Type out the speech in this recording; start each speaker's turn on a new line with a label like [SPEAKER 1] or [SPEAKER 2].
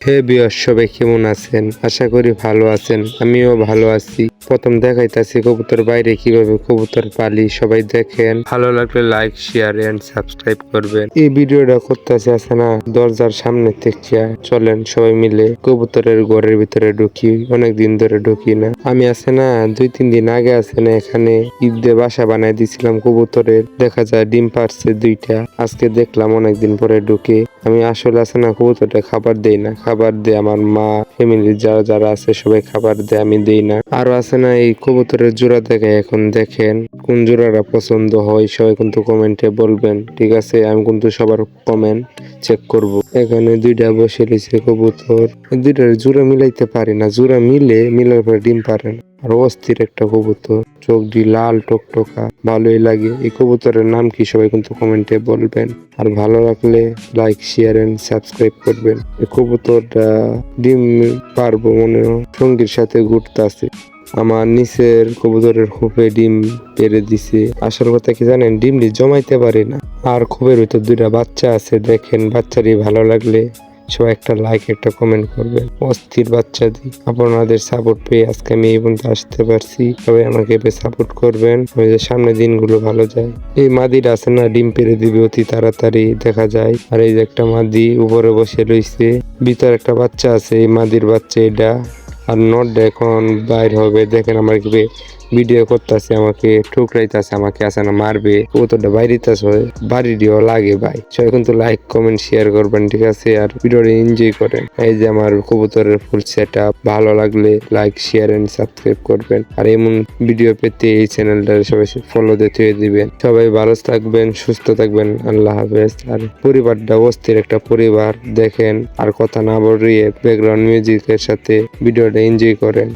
[SPEAKER 1] হে viewers, সবাই কেমন আছেন? আশা করি ভালো আছেন। আমিও ভালো আছি। প্রথম দেখাইতাছি কবুতর বাইরে কিভাবে কবুতর পালি। সবাই দেখেন, ভালো লাগলে লাইক, শেয়ার এন্ড সাবস্ক্রাইব করবেন। এই ভিডিওটা করতেছে আছে না দরজার সামনে থেকে। চলেন সবাই মিলে কবুতরের ঘরের ভিতরে ঢুকি। অনেক দিন ধরে ঢুকি না। আমি আছে না 2-3 দিন আগে আছে না এখানে ঈদে বাসা বানাই দিছিলাম কবুতরের। দেখা যায় ডিম পারছে 2টা। আজকে দেখলাম অনেকদিন পরে ঢুকে। আমি আসলে আছে না কবুতরটা খাবার দেই না। খাবার দেয় আমার মা, ফ্যামিলির যারা যারা আছে সবাই খাবার দেয়, আমি দেই না। আরো আছে না এই কবুতরের জোড়া দেখে এখন দেখেন কোন জোড়াটা পছন্দ হয় সবাই কিন্তু কমেন্টে বলবেন, ঠিক আছে? আমি কিন্তু সবার কমেন্ট চেক করব। এখানে 2টা বসে রয়েছে কবুতর। 2টার জোড়া মিলাইতে পারি না, জোড়া মিলার পরে ডিম পারে না। আর অস্থির একটা কবুতর, চোখ দি লাল টকটকা, ভালোই লাগে। এই কবুতরের নাম কি সবাই কিন্তু কমেন্টে বলবেন। আর ভালো লাগলে লাইক, শেয়ার এন্ড সাবস্ক্রাইব করবেন। এই কবুতরটা ডিম পারবো মনে হয়, সঙ্গীর সাথে ঘুরতেছে। আমার নিচের কবুতরের খোপে ডিম পেরে দিছে। আসল কথা কি জানেন, ডিমটি জমাইতে পারি না। আর খোপের ভিতর 2টা বাচ্চা আছে, দেখেন। বাচ্চাটি ভালো লাগলে সবাই একটা লাইক, একটা কমেন্ট করবেন। অস্থির বাচ্চা দিই। আপনাদের সাপোর্ট পেয়ে আজকে আমি এই পর্যন্ত আসতে পারছি। সবাই আমাকে সাপোর্ট করবেন, সামনে দিনগুলো ভালো যায়। এই মাদিটা আছে না ডিম পেরে দিবে অতি তাড়াতাড়ি, দেখা যায়। আর এই যে একটা মাদি উপরে বসে রয়েছে, ভিতরে একটা বাচ্চা আছে, এই মাদির বাচ্চা এটা। আর নটটা এখন বাইর হবে। দেখেন আমার কি ভিডিও করতেছে, আমাকে ঠুকরাইতেছে, আমাকে আছে না মারবে। কবুতরটা বাইরিতেছে, বাড়ি দিও লাগে ভাই। সবাই কিন্তু লাইক, কমেন্ট, শেয়ার করবেন, ঠিক আছে? আর ভিডিওটা এনজয় করেন। এই যে আমার কবুতরের ফুল সেট আপ। ভালো লাগলে লাইক, শেয়ার এন্ড সাবস্ক্রাইব করবেন। আর এমন ভিডিও পেতে এই চ্যানেলটা সবাই ফলো দিতে দিবেন। সবাই ভালো থাকবেন, সুস্থ থাকবেন। আল্লাহ হাফেজ। আর পরিবারটা অস্থির একটা পরিবার, দেখেন। আর কথা না বলিয়ে ব্যাকগ্রাউন্ড মিউজিকের সাথে ভিডিওটা এনজয় করেন।